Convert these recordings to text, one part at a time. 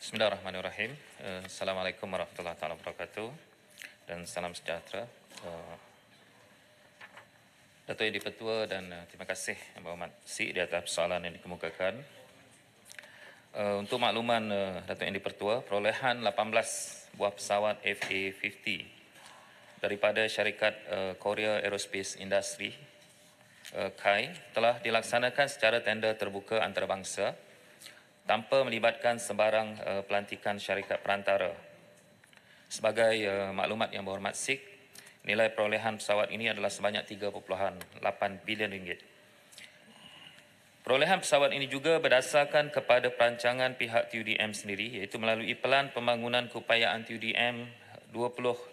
Bismillahirrahmanirrahim. Assalamualaikum warahmatullahi wabarakatuh dan salam sejahtera. Datuk Yang di-Pertua dan terima kasih Yang Berhormat Sik di atas persoalan yang dikemukakan. Untuk makluman Datuk Yang di-Pertua, perolehan 18 buah pesawat FA-50 daripada syarikat Korea Aerospace Industry KAI telah dilaksanakan secara tender terbuka antarabangsa tanpa melibatkan sebarang pelantikan syarikat perantara. Sebagai maklumat Yang Berhormat Sik, nilai perolehan pesawat ini adalah sebanyak 3.8 bilion ringgit. Perolehan pesawat ini juga berdasarkan kepada perancangan pihak TUDM sendiri, iaitu melalui Pelan Pembangunan Keupayaan TUDM 2055,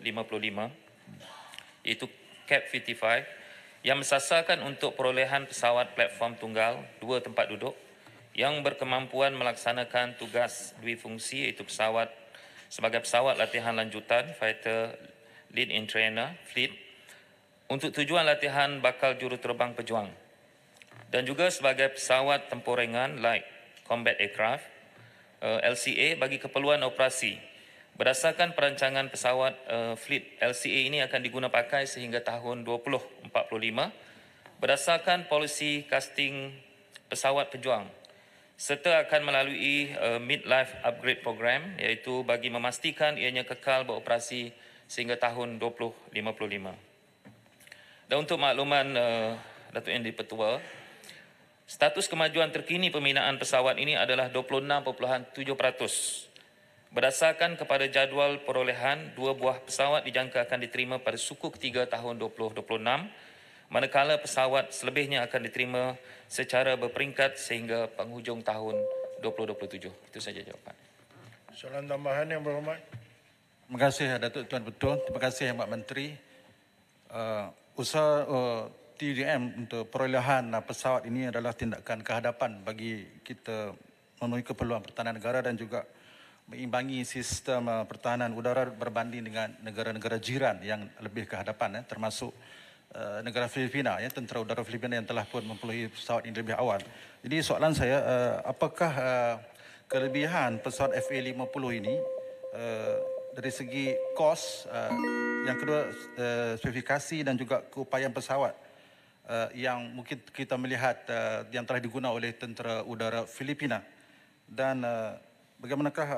iaitu CAP 55, yang mensasarkan untuk perolehan pesawat platform tunggal 2 tempat duduk yang berkemampuan melaksanakan tugas dwifungsi, iaitu pesawat sebagai pesawat latihan lanjutan fighter lead in trainer fleet untuk tujuan latihan bakal juruterbang pejuang, dan juga sebagai pesawat tempur ringan light combat aircraft LCA bagi keperluan operasi. Berdasarkan perancangan pesawat fleet LCA ini akan diguna pakai sehingga tahun 2045 berdasarkan polisi casting pesawat pejuang, serta akan melalui mid-life upgrade program, iaitu bagi memastikan ianya kekal beroperasi sehingga tahun 2055. Dan untuk makluman Datuk Yang di-Pertua, status kemajuan terkini pembinaan pesawat ini adalah 26.7%. Berdasarkan kepada jadual perolehan, 2 buah pesawat dijangka akan diterima pada suku ketiga tahun 2026, manakala pesawat selebihnya akan diterima secara berperingkat sehingga penghujung tahun 2027. Itu saja jawapan. Soalan tambahan Yang Berhormat. Terima kasih Datuk Tuan Betul. Terima kasih Yang Mak Menteri. Usaha TUDM untuk perolehan pesawat ini adalah tindakan kehadapan bagi kita memenuhi keperluan pertahanan negara dan juga mengimbangi sistem pertahanan udara berbanding dengan negara-negara jiran yang lebih kehadapan, termasuk negara Filipina, tentera udara Filipina yang telah pun memperoleh pesawat ini lebih awal. Jadi soalan saya, apakah kelebihan pesawat FA-50 ini dari segi kos, yang kedua spesifikasi dan juga keupayaan pesawat yang mungkin kita melihat yang telah digunakan oleh tentera udara Filipina, dan bagaimanakah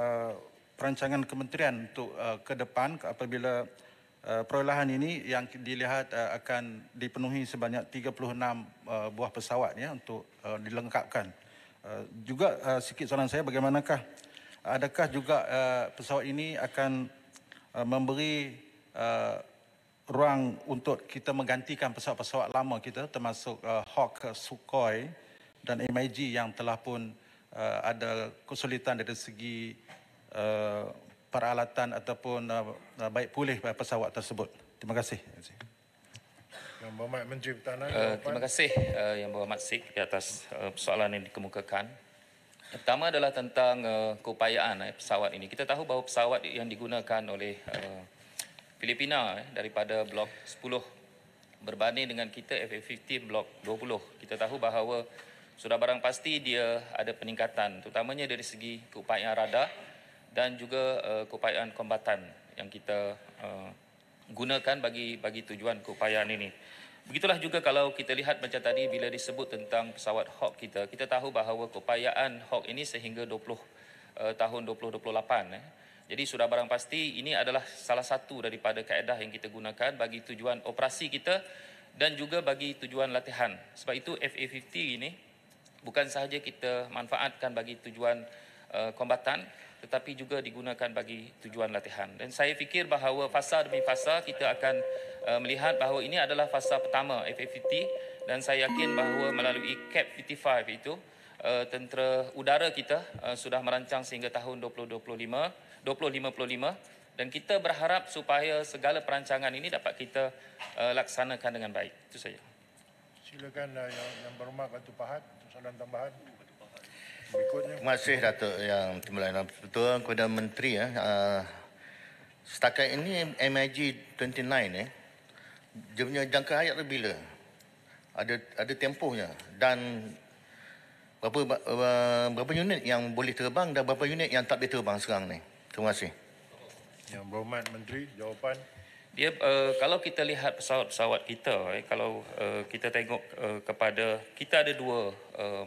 perancangan kementerian untuk ke depan apabila perolehan ini yang dilihat akan dipenuhi sebanyak 36 buah pesawat untuk dilengkapkan. Juga sikit soalan saya, bagaimanakah, adakah juga pesawat ini akan memberi ruang untuk kita menggantikan pesawat-pesawat lama kita, termasuk Hawk, Sukhoi dan MiG yang telah pun ada kesulitan dari segi peralatan ataupun baik pulih pesawat tersebut. Terima kasih. Yang Berhormat Menteri Pertahanan. Terima kasih Yang Berhormat Sik di atas persoalan yang dikemukakan. Pertama adalah tentang keupayaan pesawat ini. Kita tahu bahawa pesawat yang digunakan oleh Filipina daripada Blok 10 berbanding dengan kita FA-50 Blok 20. Kita tahu bahawa sudah barang pasti dia ada peningkatan, terutamanya dari segi keupayaan radar dan juga keupayaan kombatan yang kita gunakan bagi tujuan keupayaan ini. Begitulah juga kalau kita lihat macam tadi bila disebut tentang pesawat Hawk kita tahu bahawa keupayaan Hawk ini sehingga tahun 2028. Jadi sudah barang pasti ini adalah salah satu daripada kaedah yang kita gunakan bagi tujuan operasi kita dan juga bagi tujuan latihan. Sebab itu FA-50 ini bukan sahaja kita manfaatkan bagi tujuan kombatan, tetapi juga digunakan bagi tujuan latihan. Dan saya fikir bahawa fasa demi fasa kita akan melihat bahawa ini adalah fasa pertama FA-50, dan saya yakin bahawa melalui CAP 55 itu tentera udara kita sudah merancang sehingga tahun 2055, dan kita berharap supaya segala perancangan ini dapat kita laksanakan dengan baik. Itu saja. Silakan Yang Berhormat Batu Pahat untuk soalan tambahan. Berikutnya. Terima kasih Datuk Yang Timbalan Betul kepada Menteri. Setakat ini MiG 29 dia punya jangka hayat bila? Ada tempohnya, dan berapa unit yang boleh terbang dan berapa unit yang tak boleh terbang sekarang ni? Terima kasih. Yang Berhormat Menteri, jawapan. Dia kalau kita lihat pesawat-pesawat kita, kalau kita tengok kepada kita ada dua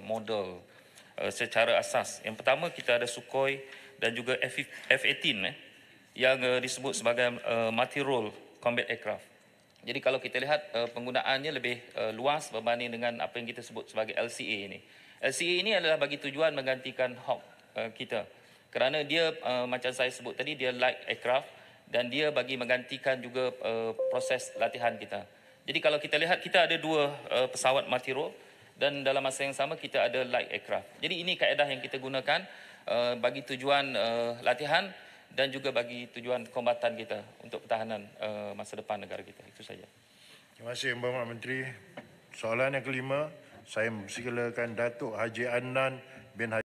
model secara asas. Yang pertama kita ada Sukhoi dan juga F-18 yang disebut sebagai multi-role combat aircraft. Jadi kalau kita lihat penggunaannya lebih luas berbanding dengan apa yang kita sebut sebagai LCA ini. LCA ini adalah bagi tujuan menggantikan Hawk kita. Kerana dia macam saya sebut tadi, dia light aircraft dan dia bagi menggantikan juga proses latihan kita. Jadi kalau kita lihat, kita ada dua pesawat multi-role dan dalam masa yang sama kita ada light aircraft. Jadi ini kaedah yang kita gunakan bagi tujuan latihan dan juga bagi tujuan kombatan kita untuk pertahanan masa depan negara kita. Itu saja. Terima kasih Yang Berhormat Menteri. Soalan yang kelima, saya mempersilakan Datuk Haji Adnan bin Haji